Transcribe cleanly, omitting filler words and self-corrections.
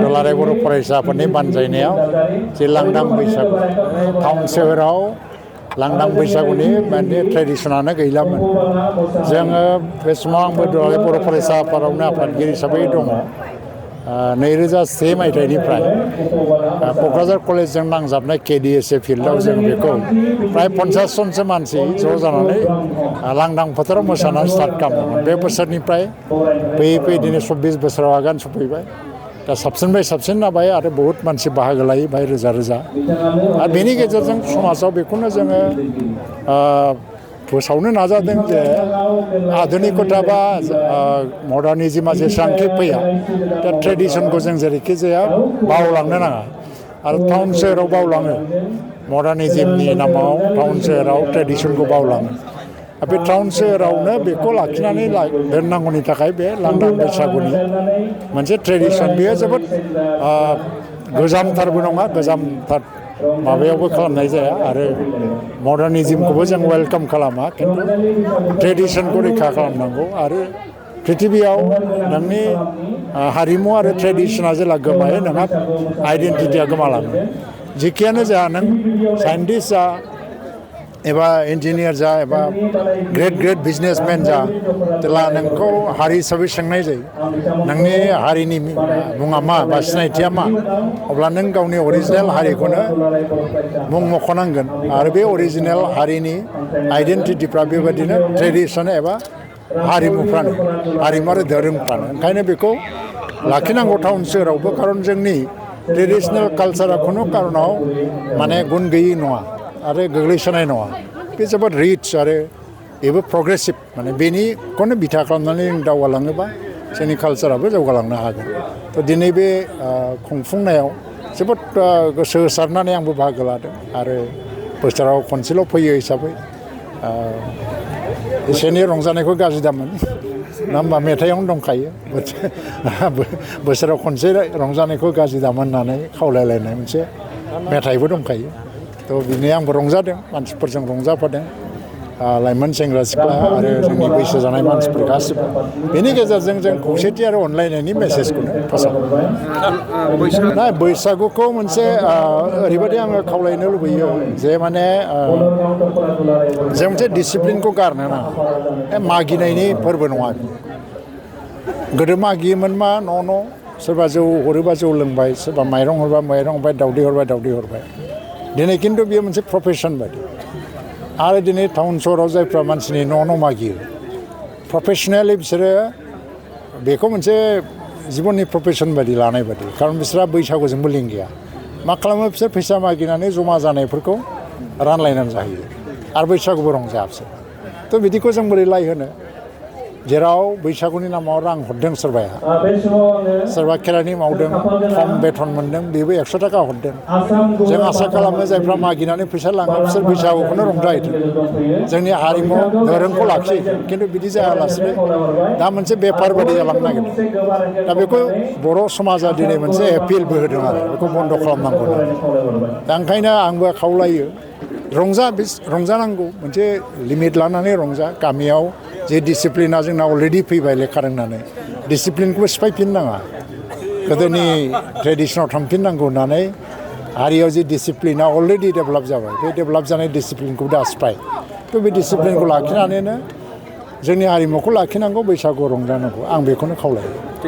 दुलाराय बर' फरायसाफोरनि बानजायनायाव जे लांदां बैसागु टाउन सोहोराव लांदां बैसागुनि माने ट्रेडिसनानो गैलामोन। जोङो बे समाव आंबो दुलाराय बर' फरायसा आफादावनो आफादगिरि हिसाबै दङ। 2001 मायथाइनिफ्राय क'क्राझार कलेजजों नांजाबनाय KDSA फिल्डआव जों बेखौ प्राय 50 जनसो मानसि ज' जानानै लांदां फोथाराव मोसानानै स्टार्ट खालामदोंमोन। बे बोसोरनिफ्राय फैयै फैयै दिनै 24 बोसोराव आगान सफैबाय। दा साबसिननिफ्राय साबसिन जाबाय आरो बहुत मानसि बाहागो लायो बाहाय रोजा रोजा। आरो बेनि गेजेरजों समाजाव बेखौनो जोङो फोसावनो नाजादों जे आधुनिकता बा मडार्निजिमा जेसेबांखि फैया दा ट्रेडिसनखौ जों जेरैखि जाया बावलांनो नाङा। आरो टाउन सोहोराव बावलाङो मडार्निजिमनि नामाव टाउन सोहोराव ट्रेडिसनखौ बावलाङो। बे टाउन सोहोरावनो बेखौ लाखिनानै दोननांगौनि थाखाय बे लांदां बैसागुनि मोनसे ट्रेडिसन बेयो जोबोद गोजामथारबो नङा गोजामथार माबायावबो खालामनाय जाया आरो मडार्निजिमखौबो जों वेलकाम खालामा खिन्थु ट्रेडिसनखौ रैखा खालामनांगौ। आरो प्रिथिबियाव नोंनि हारिमु आरो ट्रेडिसना जेला गोमायो नोंहा आइडेन्टिटिया गोमालाङो। जेखियानो जा नों साइन्टिस्ट जा एबा इन्जिनियार जा एबा ग्रेट बिजनेसमेन जा जेला नोंखौ हारि हिसाबै सोंनाय जायो नोंनि हारिनि मुङा मा बा सिनायथिया मा अब्ला नों गावनि अरिजिनेल हारिखौनो मुं मख'नांगोन। आरो बे अरिजिनेल हारिनि आइडेन्टिटिफ्रा बेबायदिनो ट्रेडिसन एबा हारिमुफ्रानो हारिमु आरो धोरोमफ्रानो। ओंखायनो बेखौ लाखिनांगौ टाउन सोहोरावबो खारन जोंनि ट्रेडिसनेल कालसारा खुनु कारनाव माने गुन गैयि नङा आरो गोग्लैसोनाय नङा। बे जोबोद रिच आरो बेबो प्रग्रेसिभ माने बेनिखौनो बिथा खालामनानै जों दावगालाङोबा जोंनि कालसाराबो जौगालांनो हागोन। थ' दिनै बे खुंफुंनायाव जोबोद गोसो होसारनानै आंबो बाहागो लादों आरो बोसोराव खनसेल' फैयो हिसाबै एसे एनै रंजानायखौ गाज्रि दामोन ना होमबा मेथाइआवनो दंखायो बोसोराव खनसे रंजानायखौ गाज्रि दामोन होननानै खावलायलायनाय मोनसे मेथाइबो दंखायो। थ' बिनो आंबो रंजादों मानसिफोरजों रंजाफादों लाइमोन सेंग्रा सिख्ला आरो जोंनि बैसो जानाय मानसिफोर गासिबो बेनि गेजेरजों जों खौसेथि आरो अनलायनायनि मेसेजखौनो फोसावो। बैसागुखौ मोनसे ओरैबायदि आङो खावलायनो लुबैयो जे माने जों मोनसे डिसिप्लिनखौ गारनो नाङा। मागिनायनि फोरबो नङा। गोदो मागियोमोन मा न' सोरबा जौ हरोबा जौ लोंबाय सोरबा माइरं हरबा माइरं हरबाय दावदै हरबा दावदै हरबाय। दिनै खिन्थु बेयो मोनसे प्रफेसन बायदि। आरो दिनै टाउन सहराव जायफ्रा मानसिनि न' मागियो प्रफेसनेलि बिसोरो बेखौ मोनसे जिबननि प्रफेसन बायदि लानाय बायदि। खारन बिसोरहा बैसागुजोंबो लिंक गैया। मा खालामो बिसोर फैसा मागिनानै जमा जानायफोरखौ रानलायनानै जाहैयो आरो बैसागुबो रंजाया बिसोर। थ' बिदिखौ जों बोरै लायहोनो जेराव बैसागुनि नामाव रां हरदों सोरबाया सोरबा खेरानि मावदों खम बेथन मोनदों बेबो 100 थाखा हरदों। जों आसा खालामो जायफ्रा मागिनानै फैसा लाङो बिसोर बैसागुखौनो रंजाहैथों जोंनि हारिमु धोरोमखौ लाखिहैथों। खिन्थु बिदि जायालासिनो दा मोनसे बेफार बायदि जालांनो नागिरदों। दा बेखौ बर' समाजा दिनै मोनसे एपिलबो होदों आरो बेखौ बन्द' खालामनांगौ होननानै। दा ओंखायनो आंबो खावलायो रंजानांगौ मोनसे लिमिट लानानै रंजा। गामियाव जे डिसिप्लिना जोंना अलरेडि फैबाय लेखा रोंनानै डिसिप्लिनखौबो सिफायफिननाङा गोदोनि ट्रेडिसनाव थांफिननांगौ होननानै हारियाव जे डिसिप्लिना अलरेडि डेभेलप जाबाय बे डेभेलप जानाय डिसिप्लिनखौ दा सिफाय। थ' बे डिसिप्लिनखौ लाखिनानैनो जोंनि हारिमुखौ लाखिनांगौ बैसागु रंजानांगौ आं बेखौनो खावलायो।